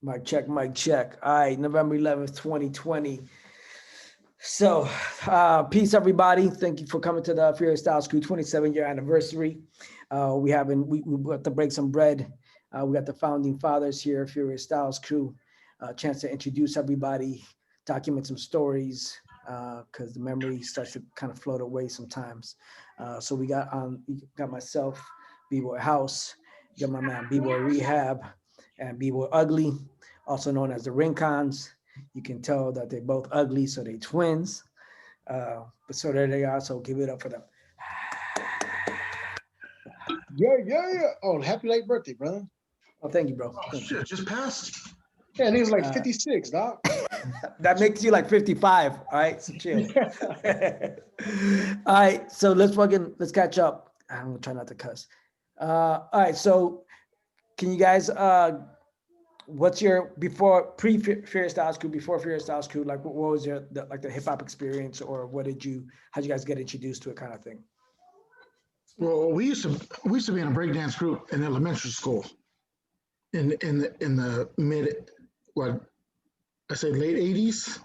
Mic check, mic check. All right, November 11th, 2020. So, peace, everybody. Thank you for coming to the Furious Styles Crew 27-year anniversary. We got to break some bread. We got the founding fathers here, Furious Styles Crew. Chance to introduce everybody, document some stories, because the memory starts to kind of float away sometimes. So we got myself, B-Boy House, you got my man B-Boy Rehab, and B-Boy Ugly, also known as the Rincons. You can tell that they're both ugly, so they're twins. But so there they are. So give it up for them. Yeah. Oh, happy late birthday, brother. Oh, thank you, bro. Oh Thank shit, just passed. Yeah, and he was like 56, dog. That makes you like 55. All right, so chill. All right, so let's catch up. I'm gonna try not to cuss. All right, so can you guys what's your Furious Styles Crew, before Furious Styles Crew, like what was your the hip hop experience, or how'd you guys get introduced to it, kind of thing? Well, we used to be in a breakdance group in elementary school. In the mid, what I say, late '80s,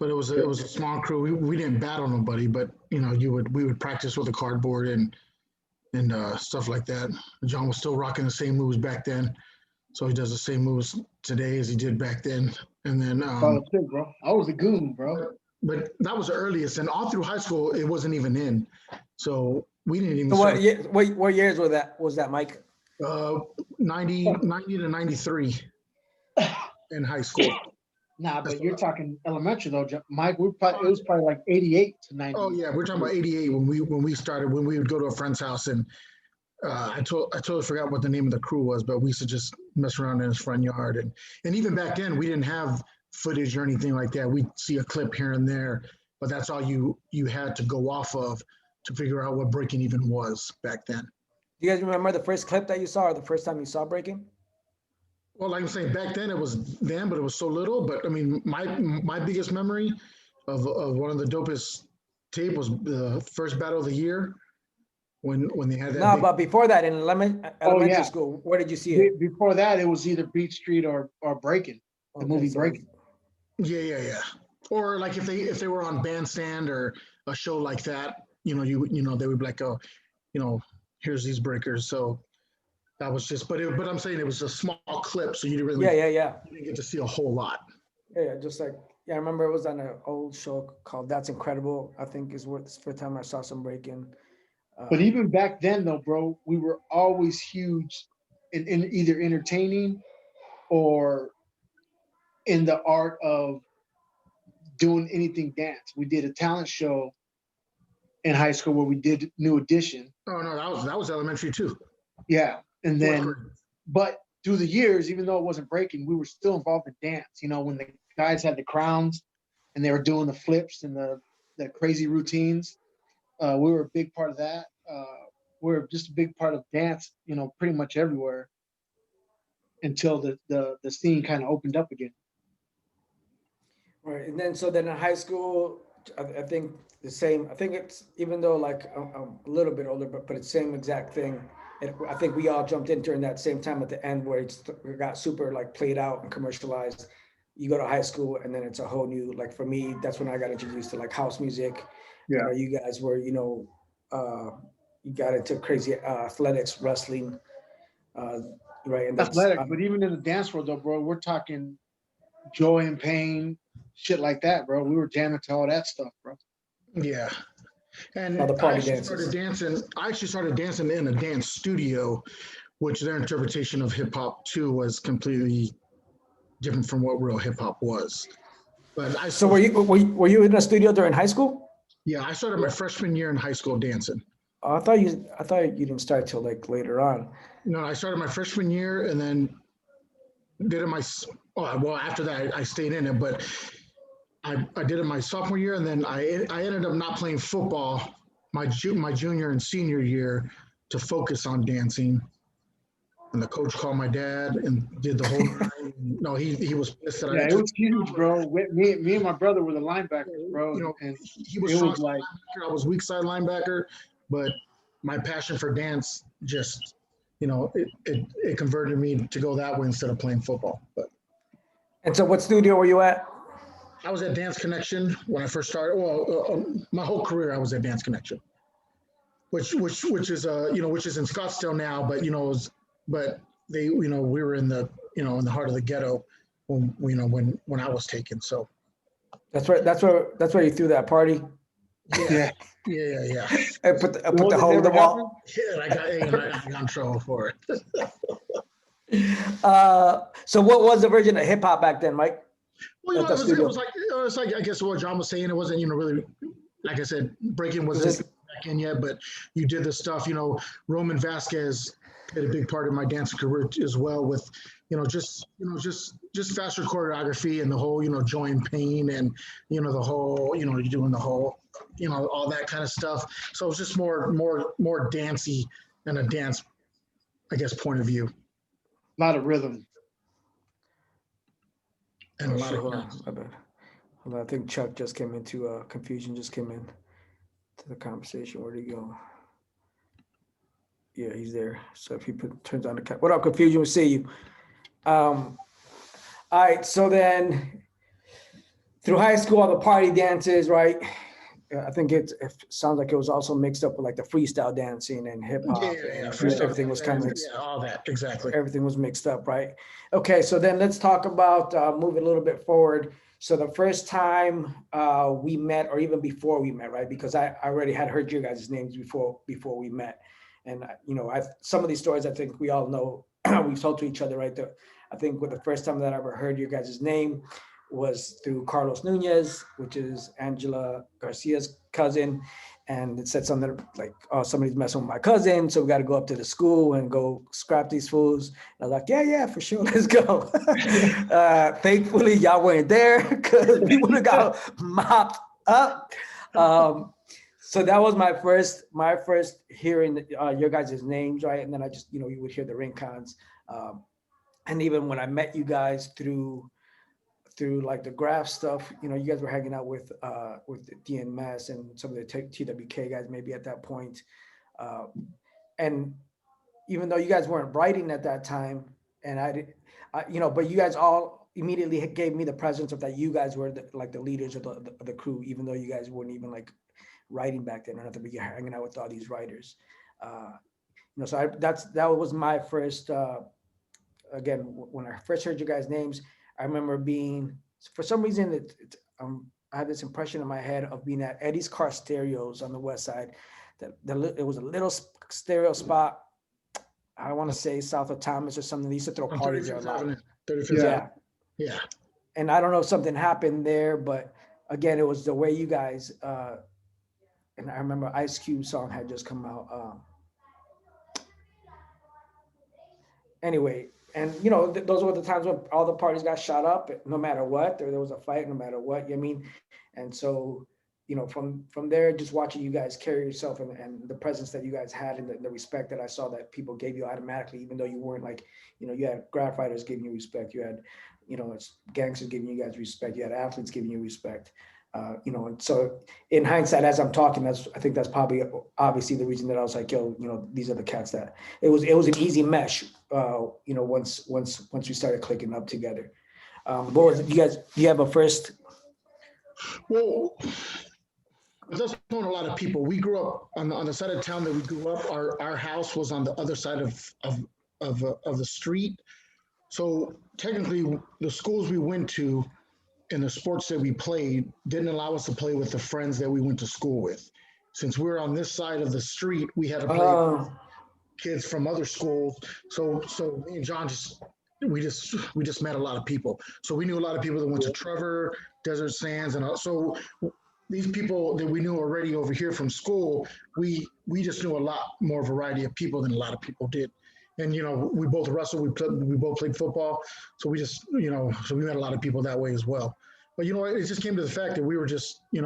but it was a small crew. We didn't battle nobody, but we would practice with a cardboard and stuff like that. John was still rocking the same moves back then, so he does the same moves today as he did back then. And then, Bro. I was a goon, bro. but that was the earliest, and all through high school it wasn't even in, so we didn't even So start. what years was that, Mike? 90 to 93 in high school. Nah, but you're talking elementary though, Mike. It was probably like 88 to 90. Oh yeah, we're talking about '88 when we would go to a friend's house, and I totally forgot what the name of the crew was, but we used to just mess around in his front yard, and even back then we didn't have footage or anything like that. We'd see a clip here and there, but that's all you had to go off of to figure out what breaking even was back then. Do you guys remember the first clip that you saw, or the first time you saw breaking? Well, like I'm saying, back then it was them, but it was so little. But I mean, my biggest memory of one of the dopest tape was the first battle of the year when they had that. No, but before that, in elementary school, where did you see it? Before that, it was either Beat Street or Breaking, the movie Breaking. Yeah. Or like if they were on Bandstand or a show like that, they would be like, oh, here's these breakers. So that was just, but I'm saying it was a small clip, so you didn't really, Yeah. you didn't get to see a whole lot. Yeah, just like, I remember it was on an old show called That's Incredible, I think is what the first time I saw some breaking. But even back then, though, bro, we were always huge in either entertaining or in the art of doing anything dance. We did a talent show in high school where we did New Edition. Oh no, that was elementary too. Yeah, and then, but through the years, even though it wasn't breaking, we were still involved in dance. When the guys had the crowns and they were doing the flips and the crazy routines, we were a big part of that. We were just a big part of dance, pretty much everywhere until the scene kind of opened up again. Right, and then in high school, I think the same. I think it's, even though like I'm a little bit older, but it's same exact thing. And I think we all jumped in during that same time at the end where it got super like played out and commercialized. You go to high school and then it's a whole new, like for me, that's when I got introduced to like house music. Yeah. You guys were, you got into crazy athletics, wrestling, right? And Athletic, but even in the dance world though, bro, we're talking Joy and Pain, shit like that, bro. We were jamming to all that stuff, bro. Yeah. And all the party I actually started dancing in a dance studio, which their interpretation of hip hop too was completely different from what real hip hop was. But were you in a studio during high school? Yeah, I started my freshman year in high school dancing. I thought you didn't start till like later on. No, I started my freshman year and then did it after that I stayed in it, but I did it my sophomore year, and then I ended up not playing football my junior and senior year to focus on dancing. And the coach called my dad and did the whole thing. No, he was pissed that it was huge, bro. Me and my brother were the linebackers, bro. And he was strong side linebacker. I was weak side linebacker, but my passion for dance just, it converted me to go that way instead of playing football. But And so what studio were you at? I was at Dance Connection when I first started. Well, my whole career I was at Dance Connection, which is which is in Scottsdale now, but but they we were in the in the heart of the ghetto when when I was taken. So That's where you threw that party. Yeah. yeah. I put What the was it, hole in the never wall. Yeah, I got in trouble for it. So what was the version of hip hop back then, Mike? Well, At the it studio. was like I guess what John was saying. It wasn't really like I said, breaking wasn't Was it- back in yet, but you did the stuff. Roman Vasquez played a big part in my dancing career as well. With just faster choreography and the whole join pain and the whole you're doing the whole all that kind of stuff. So it was just more dancey and a dance, I guess, point of view A lot of rhythm. and a Oh, lot shit, of. hold on, my bad. Hold on, I think Chuck just came into confusion. Just came in to the conversation. Where'd he go? Yeah, he's there. So if he turns on the what up, confusion? We'll see you. All right. So then, through high school, all the party dances, right? I think it sounds like it was also mixed up with like the freestyle dancing and hip hop. Yeah. And Freestyle everything was kind of yeah, all that exactly. everything was mixed up, right? Okay, so then let's talk about moving a little bit forward. So the first time we met, or even before we met, right? Because I already had heard your guys' names before we met, and some of these stories I think we all know. We've told to each other, right? I think with the first time that I ever heard your guys' name was through Carlos Nunez, which is Angela Garcia's cousin. And it said something like, "Oh, somebody's messing with my cousin, so we got to go up to the school and go scrap these fools." And I was like, "Yeah, for sure, let's go." Thankfully, y'all weren't there because we would have got mopped up. So that was my first hearing your guys' names, right? And then I just, you would hear the ring cons, and even when I met you guys through like the graph stuff, you guys were hanging out with DNMS and some of the TWK guys maybe at that point. And even though you guys weren't writing at that time, and but you guys all immediately gave me the presence of that you guys were the leaders of the crew, even though you guys weren't even like writing back then or nothing, but you're hanging out with all these writers. So that was my first, again, when I first heard you guys' names, I remember being, for some reason, I had this impression in my head of being at Eddie's Car Stereos on the west side. It was a little stereo spot. I want to say south of Thomas or something. They used to throw parties there a lot. 35th. Yeah. And I don't know if something happened there, but again, it was the way you guys, and I remember Ice Cube song had just come out. Anyway, and those were the times when all the parties got shot up, no matter what. There was a fight, no matter what. You know what I mean? And so, from there, just watching you guys carry yourself and the presence that you guys had and the respect that I saw that people gave you automatically, even though you weren't like, you had graph writers giving you respect, you had, it's gangsters giving you guys respect, you had athletes giving you respect. And so in hindsight, as I'm talking, I think that's probably obviously the reason that I was like, yo, these are the cats that it was an easy mesh, once we started clicking up together. What was it, you guys, do you have a first? Well, that's known a lot of people. We grew up on the side of town that we grew up. Our house was on the other side of the street. So technically the schools we went to and the sports that we played didn't allow us to play with the friends that we went to school with. Since we were on this side of the street, we had to play with kids from other schools. So me and John we just met a lot of people. So we knew a lot of people that went to Trevor, Desert Sands, and so these people that we knew already over here from school, we just knew a lot more variety of people than a lot of people did. And we both wrestled, we both played football, so we just so we met a lot of people that way as well. But it just came to the fact that we were just we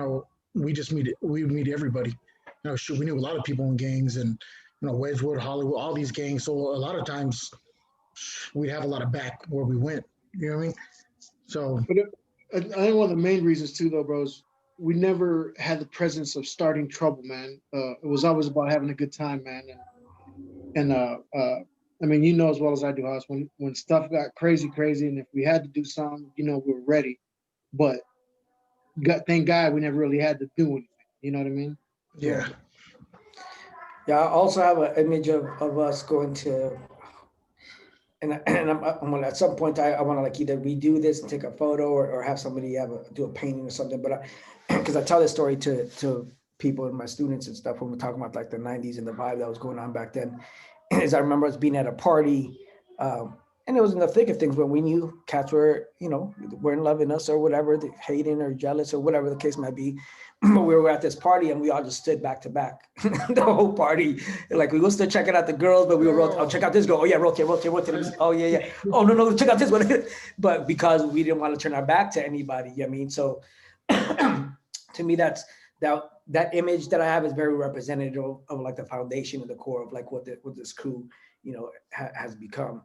meet everybody. We knew a lot of people in gangs and Wedgwood, Hollywood, all these gangs. So a lot of times we'd have a lot of back where we went. You know what I mean? So. But I think one of the main reasons too, though, bros, we never had the presence of starting trouble, man. It was always about having a good time, man, and I mean, you know as well as I do, House, when stuff got crazy, and if we had to do something, we were ready. But thank God we never really had to do anything. You know what I mean? Yeah. Yeah, I also have an image of us going to, and I'm gonna, at some point, I want to like either redo this and take a photo or have somebody do a painting or something. But because I tell this story to people and my students and stuff when we're talking about like the 90s and the vibe that was going on back then, is I remember us being at a party, and it was in the thick of things when we knew cats were, weren't loving us or whatever, hating or jealous or whatever the case might be. But we were at this party and we all just stood back to back the whole party. Like we were still checking out the girls, but we were oh, check out this girl. Oh yeah, rotate. Oh yeah. Oh no, check out this one. But because we didn't want to turn our back to anybody, I mean, so to me, that's that image that I have is very representative of like the foundation and the core of like what this crew, has become.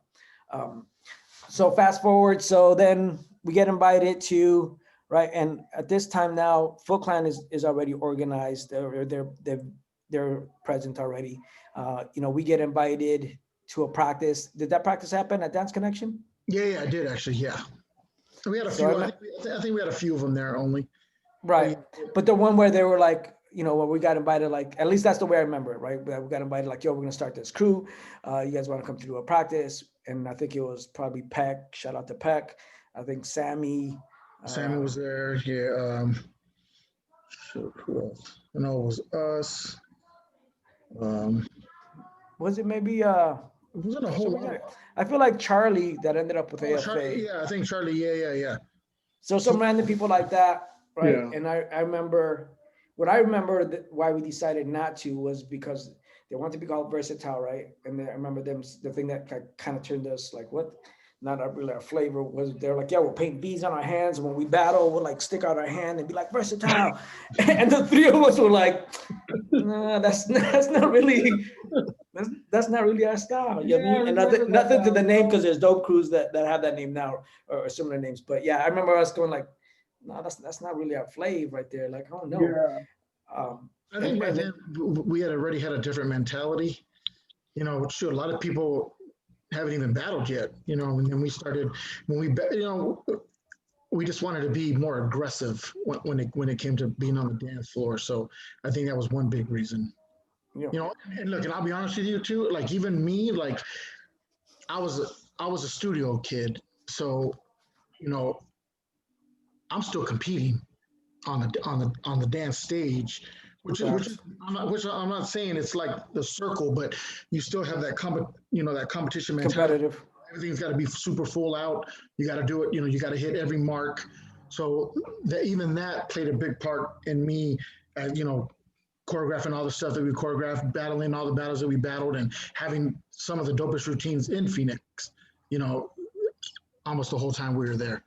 So fast forward, so then we get invited to. Right, and at this time now, Foot Clan is already organized. They're present already. We get invited to a practice. Did that practice happen at Dance Connection? Yeah, I did actually. Yeah, we had a few. I think we had a few of them there only. Right, but the one where they were like, when we got invited, like at least that's the way I remember it. Right, we got invited like, yo, we're gonna start this crew. You guys want to come to do a practice? And I think it was probably Peck. Shout out to Peck. I think Sammy. Sammy was there. Yeah. Who else? I know it was us. Was it maybe? It wasn't a whole lot. I feel like Charlie that ended up with AFA. Charlie, yeah, I think Charlie. Yeah. So some random people like that, right? Yeah. And I remember why we decided not to was because they wanted to be called Versatile, right? And I remember the thing that kind of turned us like, what? Not really our flavor was they're like, yeah, we'll paint bees on our hands. And when we battle, we'll like stick out our hand and be like Versatile. And the three of us were like, nah, that's not really our style. You know what I mean? And nothing to the name, because there's dope crews that have that name now or similar names. But yeah, I remember us going like, no, that's not really our flavor right there. Like, oh no. Yeah. I think by then we had already had a different mentality. Sure, a lot of people haven't even battled yet, and then we started we just wanted to be more aggressive when it came to being on the dance floor. So I think that was one big reason. Yeah. And look, and I'll be honest with you too, like even me, like I was a studio kid, so I'm still competing on the dance stage. Which I'm not saying it's like the circle, but you still have that that competition mentality. Competitive. Everything's got to be super full out. You got to do it. You got to hit every mark. So even that played a big part in me, choreographing all the stuff that we choreographed, battling all the battles that we battled, and having some of the dopest routines in Phoenix. Almost the whole time we were there.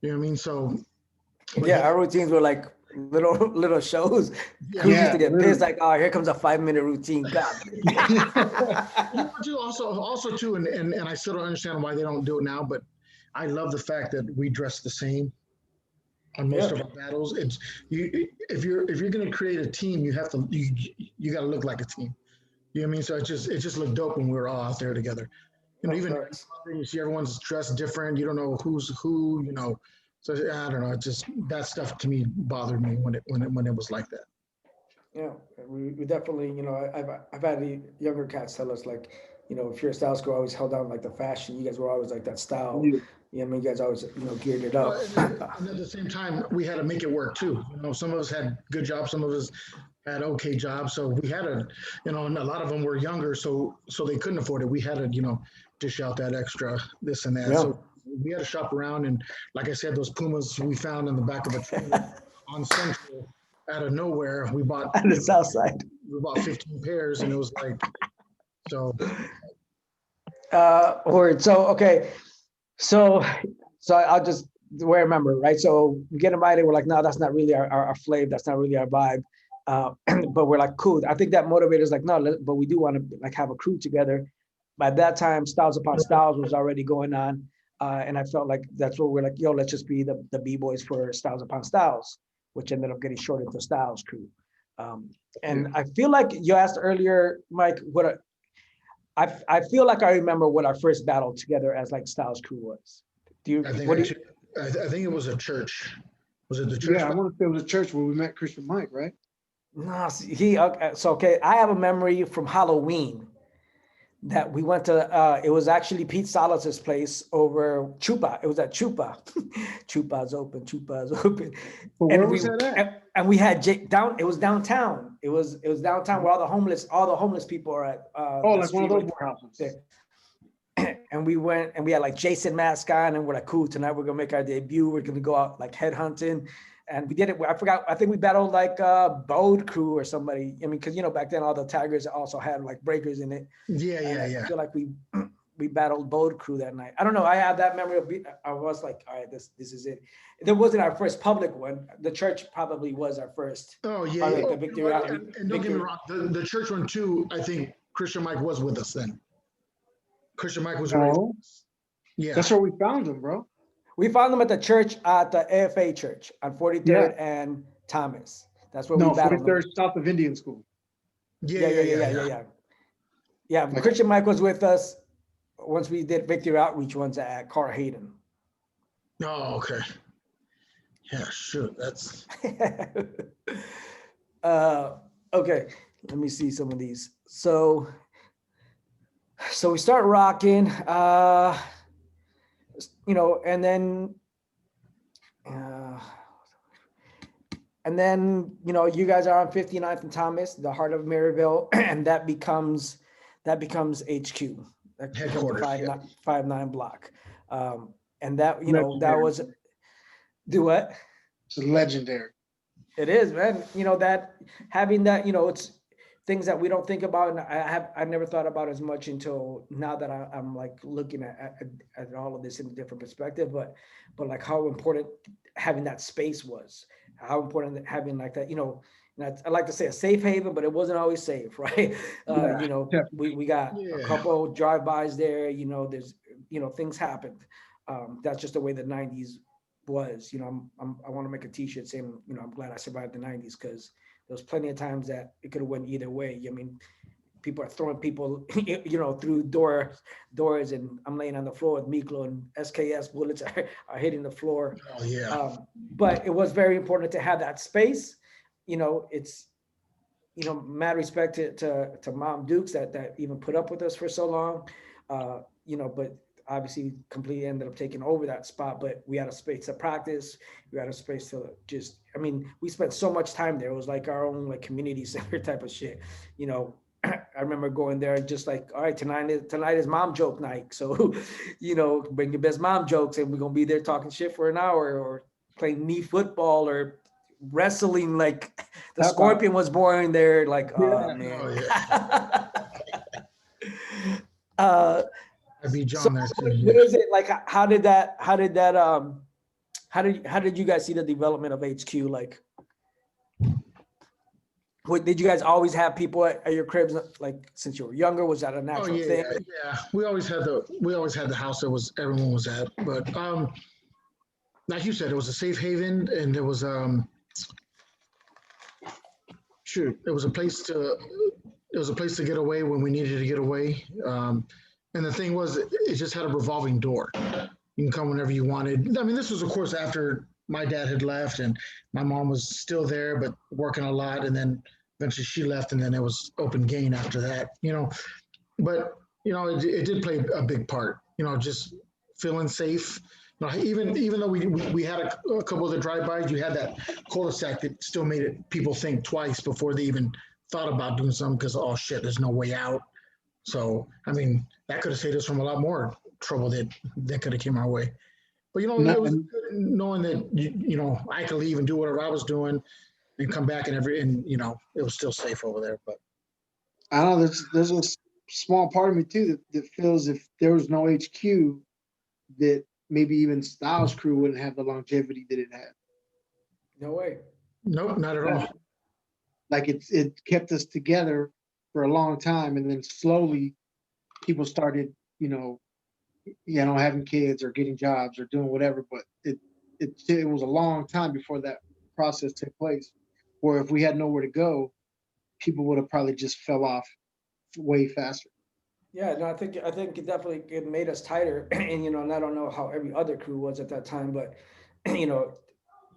You know what I mean? So. Yeah, our routines were like little shows. Crews used to get pissed, like, oh, here comes a 5-minute routine. God. also too, and I still don't understand why they don't do it now, but I love the fact that we dress the same on most of our battles. It's if you're going to create a team, you have to you got to look like a team. You know what I mean? So it just looked dope when we were all out there together. Even you see everyone's dressed different. You don't know who's who. So I don't know. It just that stuff to me bothered me when it was like that. Yeah, we definitely, I've had the younger cats tell us like, if your styles go always held down like the fashion, you guys were always like that style. Yeah. You know, you guys always geared it up. And at the same time, we had to make it work too. Some of us had good jobs, some of us had okay jobs. So we had to, and a lot of them were younger, so they couldn't afford it. We had to, dish out that extra this and that. Yeah. So we had to shop around, and like I said, those Pumas we found in the back of a trailer on Central out of nowhere. We bought on the south side. We bought 15 pairs, and it was like so. Word. So okay, so I'll just the way I remember, right? So we get invited. We're like, no, that's not really our flavor. That's not really our vibe. But we're like, cool. I think that motivator is like, no, but we do want to like have a crew together. By that time, Styles Upon Styles was already going on. And I felt like that's what we're like, yo, let's just be the B-boys for Styles Upon Styles, which ended up getting shortened to Styles Crew. And I feel like you asked earlier, Mike, I feel like I remember what our first battle together as like Styles Crew was. Do you, I think what do you, actually, I think it was a church. Was it the church? Yeah, I want to say it was a church where we met Christian Mike, right? no, see, okay, so, okay, I have a memory from Halloween that we went to, it was actually Pete Salas's place over Chupa. It was at Chupa. Chupa's open, Chupa's open. But And where we, was that at? and we had down, it was downtown. It was downtown where all the homeless people are at. Oh, that like one of street those right warehouses. there. And we went and we had like Jason mask on and we're like, cool, tonight we're gonna make our debut. We're gonna go out like headhunting. And we did it. I forgot, I think we battled like Bode Crew or somebody. I mean, because back then all the Tigers also had like breakers in it. Yeah, And yeah, I yeah. feel like we battled Bode Crew that night. I don't know. I have that memory of I was like, all right, this is it. There wasn't our first public one. The church probably was our first. Oh, yeah. Probably Yeah. like the Victory Oh, Outreach. and don't get me wrong, the church one too, I think Christian Mike was with us then. Christian Mike was raised. No, Yeah. that's where we found him, bro. We found them at the church at the AFA church on 43rd and Thomas. That's where No, we battled them. 43rd south of Indian School. Yeah, Christian Mike was with us once we did Victory Outreach ones at Carl Hayden. Oh, okay. Yeah, shoot, that's. Okay, let me see some of these. So we start rocking, and then, you guys are on 59th and Thomas, the heart of Maryville, and that becomes HQ. That becomes the Headquarters, 5-9 block. And that, that Legendary. was, do what? It's legendary. It is, man. That having that, it's things that we don't think about, and I never thought about as much until now that I'm like looking at all of this in a different perspective. But like how important having that space was, how important that having like that, I like to say a safe haven, but it wasn't always safe, right? We got a couple drive-bys there. There's things happened. That's just the way the 90s was. I want to make a T-shirt saying, I'm glad I survived the 90s, because there was plenty of times that it could have went either way. I mean, people are throwing people, through doors, and I'm laying on the floor with Miklo, and SKS bullets are hitting the floor. Oh, yeah. But it was very important to have that space. It's, mad respect to Mom Dukes that even put up with us for so long. But obviously completely ended up taking over that spot, but we had a space to practice. We had a space to we spent so much time there. It was like our own like community center type of shit. I remember going there just like, all right, tonight is mom joke night. So, bring your best mom jokes, and we're going to be there talking shit for an hour, or playing knee football, or wrestling. Like the Scorpion was born there. Like, oh man. Oh, yeah. I beat John there too. What is it like? How did you guys see the development of HQ? Like, what did you guys always have people at your cribs? Like since you were younger, was that a natural thing? Yeah. We always had the house that everyone was at. But like you said, it was a safe haven, and there was it was a place to get away when we needed to get away. And the thing was, it just had a revolving door. You can come whenever you wanted. I mean, this was, of course, after my dad had left and my mom was still there, but working a lot. And then eventually she left, and then it was open gain after that, But, it did play a big part, just feeling safe. Even though we had a couple of the drive-bys, you had that cul-de-sac that still made people think twice before they even thought about doing something, because, oh, shit, there's no way out. So, that could have saved us from a lot more trouble that could have came our way. But, it was good knowing that, I could leave and do whatever I was doing and come back and it was still safe over there. But I don't know, there's a small part of me too that feels if there was no HQ, that maybe even Styles Crew wouldn't have the longevity that it had. No way. Nope, not at all. Like it kept us together for a long time, and then slowly people started, having kids or getting jobs or doing whatever. But it was a long time before that process took place. Where if we had nowhere to go, people would have probably just fell off way faster. Yeah, no, I think it definitely it made us tighter, and and I don't know how every other crew was at that time, but you know,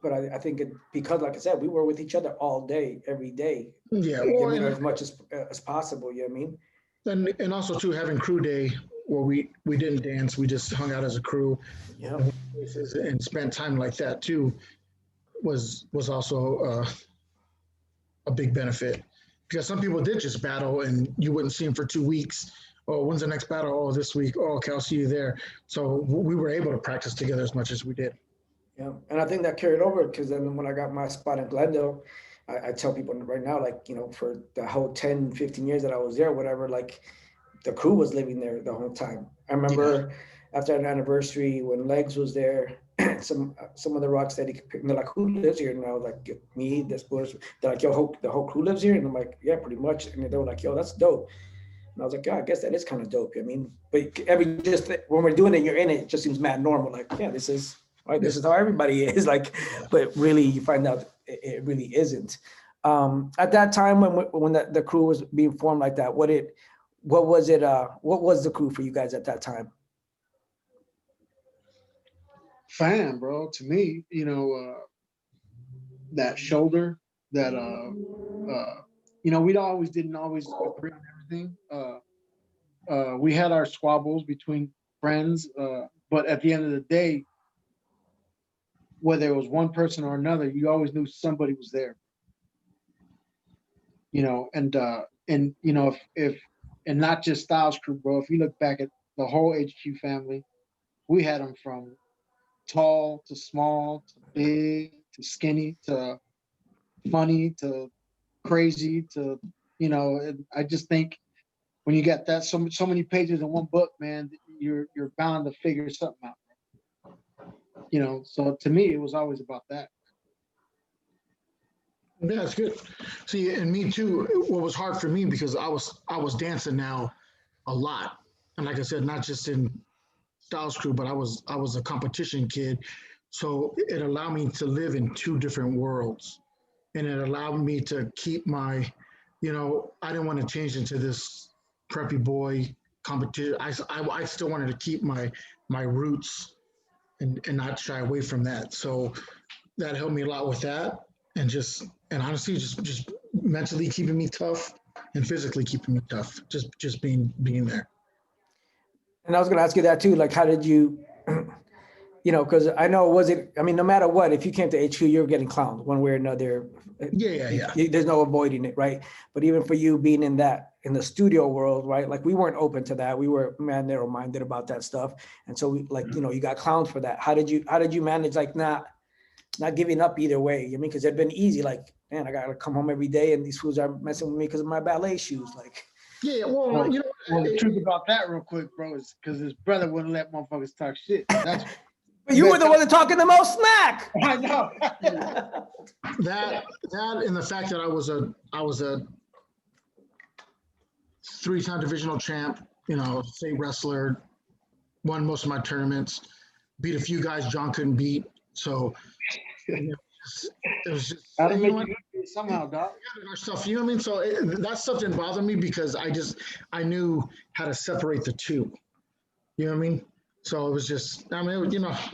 but I think it because like I said, we were with each other all day, every day, Yeah, I well, mean, as much as possible. You know what I mean? and also too having crew day where we didn't dance, we just hung out as a crew Yeah. and went places and spent time like that too was also a big benefit because some people did just battle and you wouldn't see them for 2 weeks. Oh, when's the next battle? Oh, this week. Oh, okay, I'll see you there. So we were able to practice together as much as we did. Yeah, and I think that carried over because then when I got my spot in Glendale, I tell people right now, like, for the whole 10, 15 years that I was there, whatever, like the crew was living there the whole time. I Yeah. remember after an anniversary when Legs was there, some of the rock steady, they're like, who lives here? And I was like, me, this Bush. They're like, yo, the whole crew lives here? And I'm like, yeah, pretty much. And they were like, yo, that's dope. And I was like, yeah, I guess that is kind of dope. I mean, but just when we're doing it, you're in it, it just seems mad normal. Like, yeah, this is right. This is how everybody is. Like, but really, you find out it really isn't. At that time, when the crew was being formed like that, what was it? What was the crew for you guys at that time? Fam, bro. To me, that shoulder, that we always didn't always agree on everything. We had our squabbles between friends, but at the end of the day, whether it was one person or another, you always knew somebody was there. If and not just Styles Crew, bro. If you look back at the whole HQ family, we had them from tall to small to big to skinny to funny to crazy to and I just think when you got that so many pages in one book, man, you're bound to figure something out. So to me, it was always about that. Yeah, it's good. See, and me too. What was hard for me because I was dancing now a lot, and like I said, not just in Styles Crew, but I was a competition kid, so it allowed me to live in two different worlds, and it allowed me to keep my, I didn't want to change into this preppy boy competition. I still wanted to keep my roots and not shy away from that. So that helped me a lot with that, and honestly, just mentally keeping me tough and physically keeping me tough. Just being there. And I was going to ask you that too. Like, how did you, because I know, I mean, no matter what, if you came to HQ, you're getting clowned one way or another. Yeah. There's no avoiding it, right? But even for you being in the studio world, right? Like we weren't open to that. We were narrow minded about that stuff. And so you got clowned for that. How did you manage like not giving up either way? I mean, because it'd been easy. Like, man, I got to come home every day and these fools are messing with me because of my ballet shoes. Like, Yeah, well, the truth about that, real quick, bro, is because his brother wouldn't let motherfuckers talk shit. That's but you were the one that talking the most smack. I know. that and the fact that I was a 3-time divisional champ, state wrestler, won most of my tournaments, beat a few guys John couldn't beat. So it was just Gotta make you somehow, dog. our stuff. You know what I mean? So that stuff didn't bother me because I knew how to separate the two. You know what I mean? So it was just, I mean,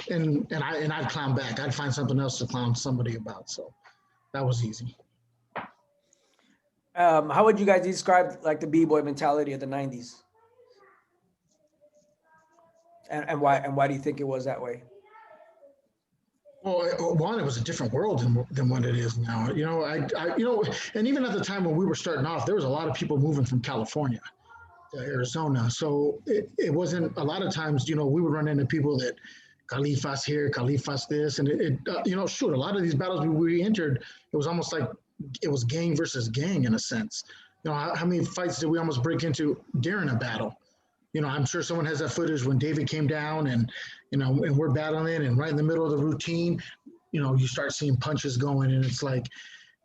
and I'd clown back. I'd find something else to clown somebody about. So that was easy. How would you guys describe like the b-boy mentality of the 90s? And why do you think it was that way? Well, one, it was a different world than what it is now. And even at the time when we were starting off, there was a lot of people moving from California to Arizona. So it wasn't a lot of times, we would run into people that Califas here, Califas this, and a lot of these battles we entered, it was almost like it was gang versus gang in a sense. How many fights did we almost break into during a battle? I'm sure someone has that footage when David came down and we're battling and right in the middle of the routine, you start seeing punches going and it's like,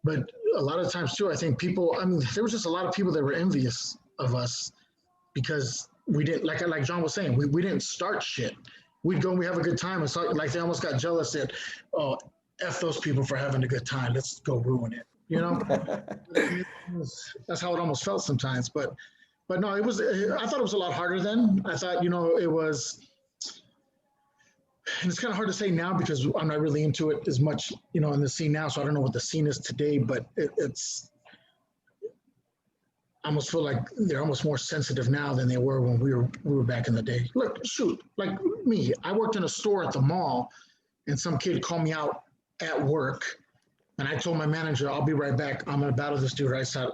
but a lot of times too, I think there was just a lot of people that were envious of us because we didn't, like John was saying, we didn't start shit. We'd go and we have a good time. It's like they almost got jealous that, oh, F those people for having a good time. Let's go ruin it. That's how it almost felt sometimes. But But no, I thought it was a lot harder then. I thought, it was, and it's kind of hard to say now because I'm not really into it as much, in the scene now. So I don't know what the scene is today, but it's, I almost feel like they're almost more sensitive now than they were when we were back in the day. Look, shoot, like me, I worked in a store at the mall and some kid called me out at work and I told my manager, I'll be right back. I'm going to battle this dude right outside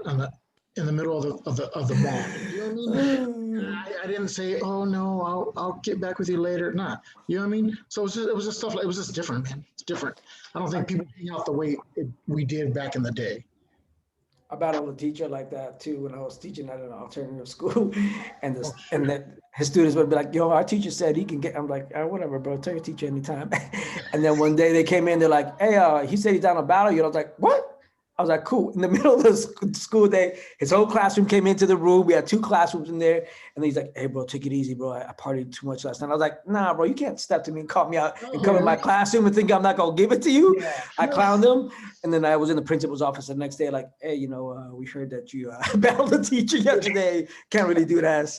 in the middle of the mall. You know what I mean? I didn't say, oh no, I'll get back with you later. Nah, you know what I mean? So it was just stuff like, it was just different, man. It's different. I don't think people hang out the way we did back in the day. I battled a teacher like that too when I was teaching at an alternative school, and and that his students would be like, "Yo, our teacher said he can get." I'm like, "Oh, whatever, bro. Tell your teacher anytime." And then one day they came in, they're like, "Hey, he said he's down to battle you." I was like, "What?" I was like, "Cool." In the middle of the school day, his whole classroom came into the room. We had 2 classrooms in there, and he's like, "Hey, bro, take it easy, bro. I partied too much last night." I was like, "Nah, bro, you can't step to me and call me out and come in my classroom and think I'm not gonna give it to you." Yeah. I clowned him, and then I was in the principal's office the next day, like, "Hey, we heard that you battled a teacher yesterday. Can't really do that."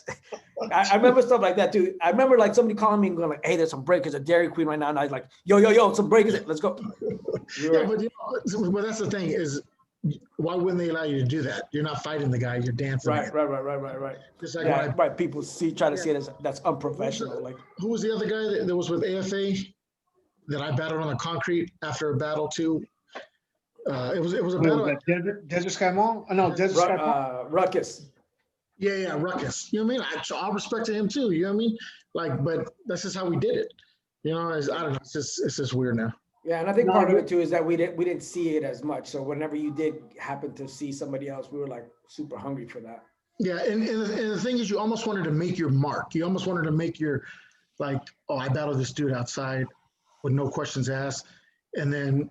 I remember stuff like that too. I remember like somebody calling me and going like, "Hey, there's some breakers at Dairy Queen right now," and I was like, "Yo, some breakers, let's go." Yeah, but that's the thing is, why wouldn't they allow you to do that? You're not fighting the guy, you're dancing. Right. Just like Yeah, right. People try to see it as that's unprofessional. Like, who was the other guy that was with AFA that I battled on the concrete after a battle too? It was a battle. Desert Sky Mall? Oh, no, Desert Sky Mall. Ruckus. Yeah, Ruckus. You know what I mean? So I'll respect to him too. You know what I mean? Like, but that's just how we did it. I don't know. It's just weird now. Yeah, and I think part of it too is that we didn't see it as much. So whenever you did happen to see somebody else, we were like super hungry for that. Yeah, and the thing is, you almost wanted to make your mark. You almost wanted to make your, like, oh, I battled this dude outside with no questions asked, and then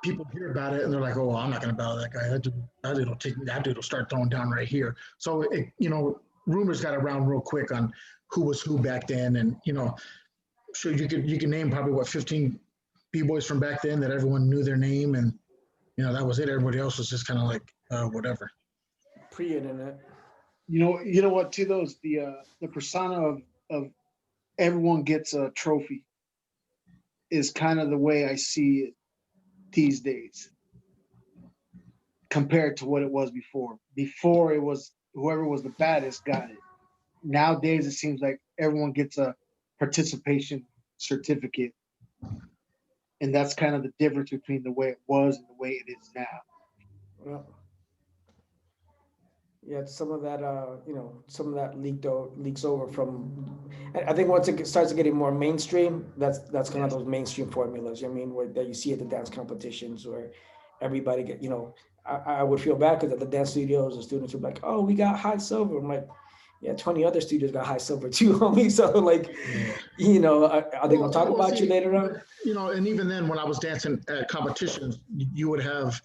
people hear about it and they're like, oh, well, I'm not going to battle that guy. That dude will start throwing down right here. So rumors got around real quick on who was who back then, and sure you can name probably 15 B-boys from back then that everyone knew their name, and that was it. Everybody else was just kind of like whatever. Pre-internet. You know what? To those the persona of everyone gets a trophy is kind of the way I see it these days, compared to what it was before. Before it was whoever was the baddest got it. Nowadays it seems like everyone gets a participation certificate. And that's kind of the difference between the way it was and the way it is now. Yeah, some of that, some of that leaks over from. I think once it starts getting more mainstream, that's kind of those mainstream formulas. I mean, that you see at the dance competitions where everybody get. I would feel bad because at the dance studios, the students would be like, "Oh, we got high silver." I'm like, yeah, 20 other studios got high silver too, homie. So like, are they gonna talk about you later on? And even then, when I was dancing at competitions, you would have,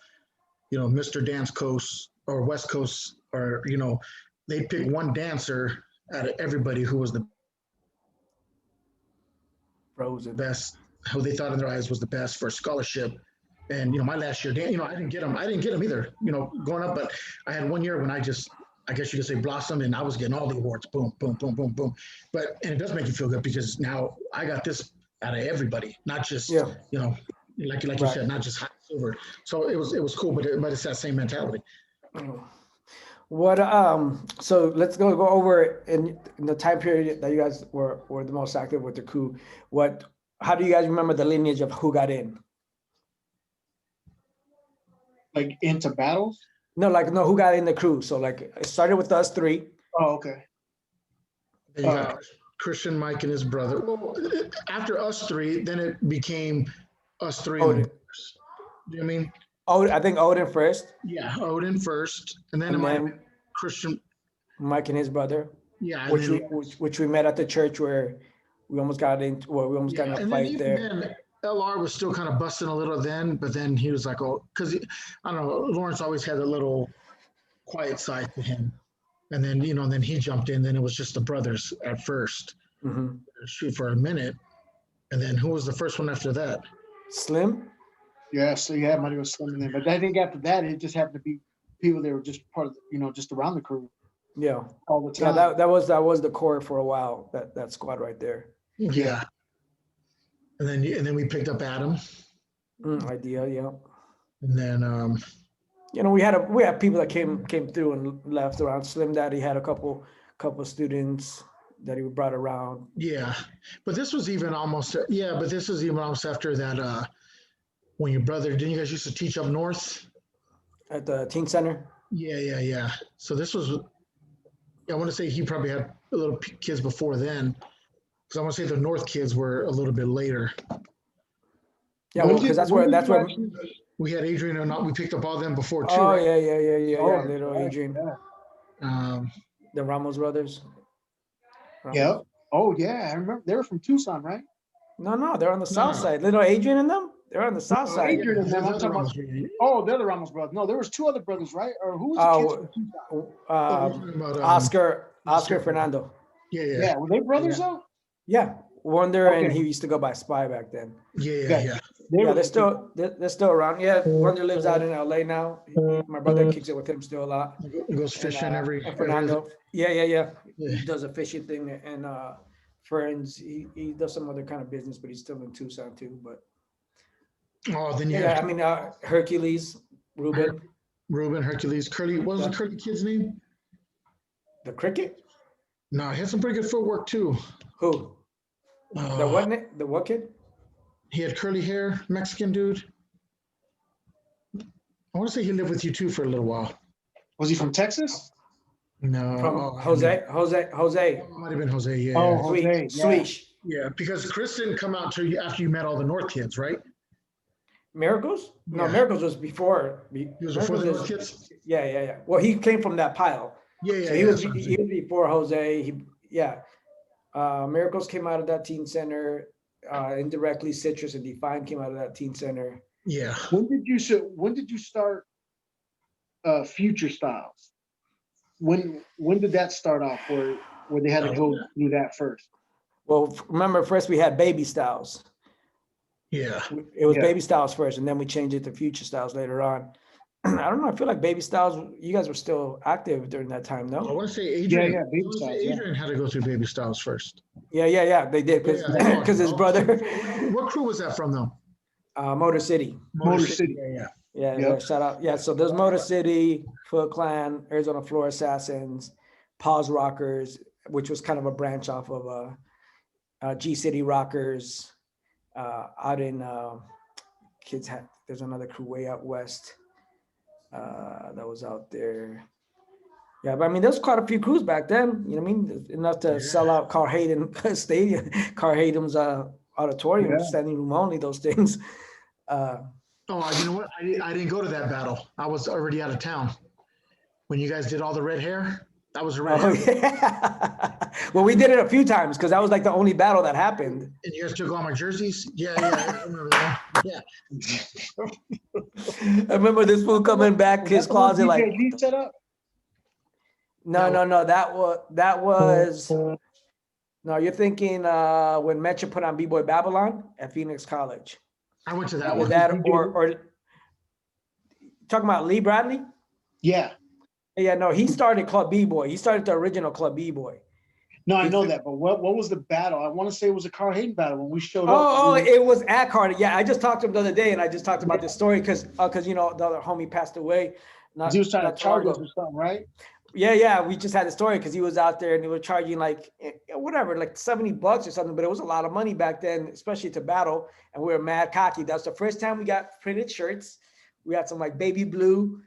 Mr. Dance Coast or West Coast, or they'd pick one dancer out of everybody who was the best, who they thought in their eyes was the best for a scholarship. And my last year, I didn't get them either. Going up, but I had one year when I guess you could say blossom, and I was getting all the awards, boom, boom, boom, boom, boom. And it does make you feel good because now I got this out of everybody, not just like you said, not just high silver. So it was cool, but it's that same mentality. What so let's go over in the time period that you guys were the most active with the crew. How do you guys remember the lineage of who got in? Like into battles? No, who got in the crew? So like it started with us 3. Oh, okay. You got Christian, Mike, and his brother. Well, after us 3, then it became us 3. Odin. Do you know what I mean? I think Odin first. Yeah, Odin first, and then Christian, Mike, and his brother. Yeah, which we met at the church where we almost got into. Well, we almost got in a fight there. Then, LR was still kind of busting a little then, but then he was like, oh, because I don't know, Lawrence always had a little quiet side to him. And then, then he jumped in, then it was just the brothers at first, shoot for a minute. And then who was the first one after that? Slim? Yeah, so you had Mario Slim in there. But I think after that, it just happened to be people that were just part of, just around the crew. Yeah. all the Yeah, time. that was the core for a while, that squad right there. Yeah. And then we picked up Adam, Idea, yeah. and then You know, we had people that came through and left around. Slim Daddy had a couple students that he brought around yeah, but this was even almost but this was even almost after that. When your brother didn't you guys used to teach up north? at the teen center. Yeah. So this was. I want to say he probably had a little kids before then, because I want to say the north kids were a little bit later. Yeah, well, because that's where We had Adrian and we picked up all them before too. oh Right? yeah, little right, Adrian, yeah. the Ramos brothers. Ramos. Yep. Oh yeah, I remember they were from Tucson, right? No, they're on the No, south no. side. Little Adrian and them, they're on the south side. Adrian and them, I'm There's talking other about- ones. Oh, they're the Ramos brothers. No, there was two other brothers, right? Or who was the kids from Tucson? Oh, we're talking about, Oscar Fernando. Yeah. Yeah, were they brothers though? Yeah, Wonder, and Okay. he used to go by Spy back then. Yeah. They Yeah, were they're still around. Yeah, Wonder lives out in LA now. My brother kicks it with him still a lot. He goes fishing every. And Fernando. Yeah. Yeah. He does a fishing thing, and Friends. He does some other kind of business, but he's still in Tucson too. But Oh, then you yeah, have I mean Hercules, Ruben, Ruben, Hercules, Curly. What was the Curly kid's name? the cricket. No, he had some pretty good footwork too. Who? The what? The what kid? He had curly hair, Mexican dude. I want to say he lived with you too for a little while. Was he from Texas? No, From Jose. Might have been Jose. Yeah, Oh, yeah. Jose, yeah. Sweesh. Yeah, because Chris didn't come out until after you met all the North kids, right? Miracles? No, Yeah. Miracles was before. He was before the Miracles North is- kids. Yeah. Well, he came from that pile. Yeah. So he was before Jose. Miracles came out of that teen center. Indirectly, Citrus and Define came out of that teen center. Yeah. When did you start Future Styles? When did that start off where they had to go through that first? Well, remember first we had Baby Styles. Yeah. It was Yeah. Baby Styles first, and then we changed it to Future Styles later on. I don't know. I feel like Baby Styles. You guys were still active during that time, I no? want to say Adrian. Yeah, Baby I wanna say Styles, yeah. Adrian had to go through Baby Styles first. Yeah. They did because Yeah. his brother, What crew was that from though? Motor City. Motor City. Yeah. Yeah, Yep. shout out. Yeah, so there's Motor City, Foot Clan, Arizona Floor Assassins, Pause Rockers, which was kind of a branch off of G City Rockers. Out in there's another crew way out west that was out there. Yeah, but I mean, there's quite a few crews back then. You know what I mean? Enough to sell out Carl Hayden Stadium, Carl Hayden's auditorium, Yeah. standing room only. Those things. Oh, you know what? I didn't go to that battle. I was already out of town. When you guys did all the red hair, that was the red Oh, hair. yeah. Well, we did it a few times because that was like the only battle that happened. And you guys took all my jerseys? Yeah, I remember that. Yeah. I remember this fool coming back his closet like, DJ set up? no. That was no. You're thinking when Metro put on B-Boy Babylon at Phoenix College. I went to that Either one. that or talking about Lee Bradley. Yeah. Yeah, no, he started Club B-Boy. He started the original Club B-Boy. No, I know that, but what was the battle? I want to say it was a Carl Hayden battle when we showed Oh, up. it was at Carter. Yeah, I just talked to him the other day, and I just talked about this story because you know the other homie passed away. He was trying to not charge long us ago. or something, right? Yeah. We just had the story because he was out there and they were charging like whatever, like $70 or something, but it was a lot of money back then, especially to battle. And we were mad cocky. That's the first time we got printed shirts. We had some like baby blue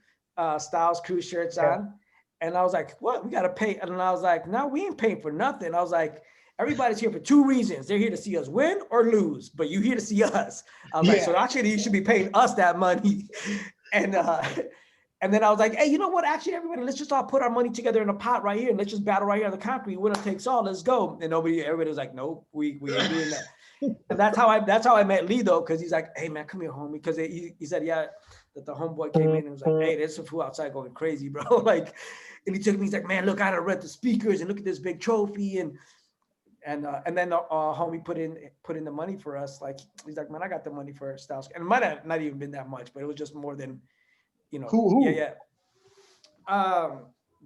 Styles Crew shirts on. And I was like, what? We got to pay. And I was like, no, we ain't paying for nothing. I was like, everybody's here for two reasons. They're here to see us win or lose, but you here to see us. I was like, so actually you should be paying us that money. And then I was like, hey, you know what? Actually, everybody, let's just all put our money together in a pot right here and let's just battle right here on the concrete. Winner takes all. Let's go. And everybody was like, nope, we ain't doing that. And that's how I met Lee though, because he's like, hey man, come here, homie. Because he said, yeah, that the homeboy came in and was like, hey, there's some fool outside going crazy, bro. Like, and he took me, he's like, man, look, I gotta rent the speakers and look at this big trophy. And then the homie put in the money for us. Like, he's like, man, I got the money for Styles. And it might have not even been that much, but it was just more than, you know. Who? Yeah.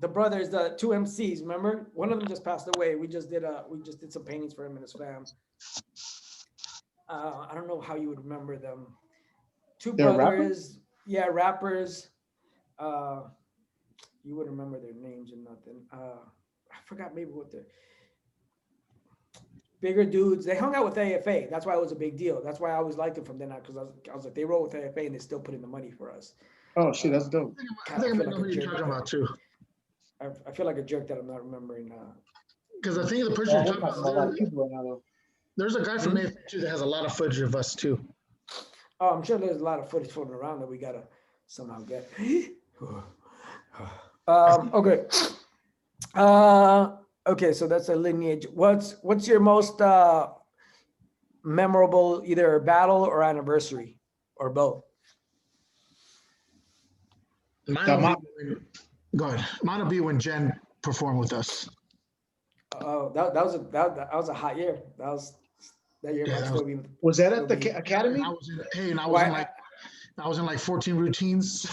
the brothers, the two MCs, remember? One of them just passed away. We just did some paintings for him and his fam. I don't know how you would remember them. Two They're brothers, yeah, rappers. You wouldn't remember their names and nothing. I forgot maybe what they're bigger dudes. They hung out with AFA. That's why it was a big deal. That's why I always liked them from then on, because I was like, they roll with AFA and they still put in the money for us. Oh shit, that's dope. I think I know who you're talking about too. I feel like a jerk that I'm not remembering. Because I think the person Yeah, you're we're talking talking about a lot of about, people right now, though. there's a guy from AFA too that has a lot of footage of us too. Oh, I'm sure there's a lot of footage floating around that we gotta somehow get. Okay. Okay, so that's a lineage. What's your most memorable either battle or anniversary or both? Go ahead. Mine will be when Jen performed with us. Oh, that was a hot year. That year Yeah, might that still be. Was that at the Still be- academy? And I was in like 14 routines.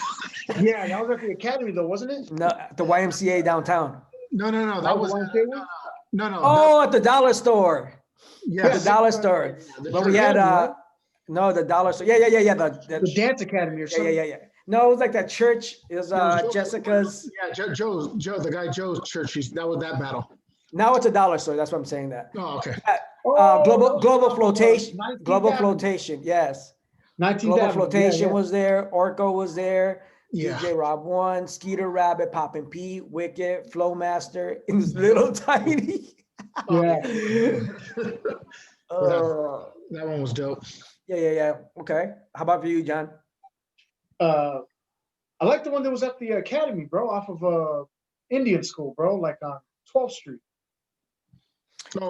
Yeah, that was at the academy though, wasn't it? No, at the YMCA downtown. No. That was the one they were? no. Oh, at the dollar store. Yeah, At the dollar store. But we had no, the dollar store. Yeah. The dance academy or something. Yeah. No, it was like that church. It was Joe- Jessica's. Yeah, Joe, the guy Joe's church. That was that battle. Now it's a dollar store. That's what I'm saying. That Oh, okay. Oh, global flotation. 19th Global Avenue. flotation. Yes. 19th Global Avenue, flotation yeah. was there. Orco was there. Yeah. DJ Rob One, Skeeter Rabbit, Poppin' Pete, Wicked, Flowmaster, in this little tiny. Yeah. That one was dope. Yeah. Okay. How about for you, John? I like the one that was at the academy, bro, off of Indian school, bro, like on 12th Street. Oh,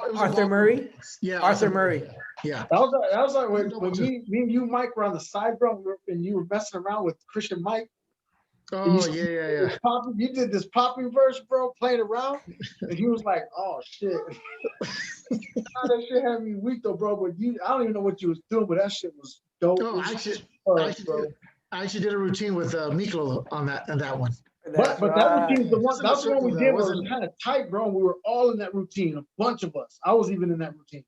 it was Arthur Murray. Yeah, Arthur Murray. Yeah. That was like when me and you, Mike, were on the side, bro, and you were messing around with Christian Mike. Oh, yeah. You did this popping verse, bro, playing around, and he was like, "Oh shit." That shit had me weak though, bro. But I don't even know what you was doing, but that shit was dope. Oh, I actually did a routine with Miklo on that one. But that routine is the one. That's the one we did. Wasn't- Was kind of tight, bro. We were all in that routine. A bunch of us. I was even in that routine.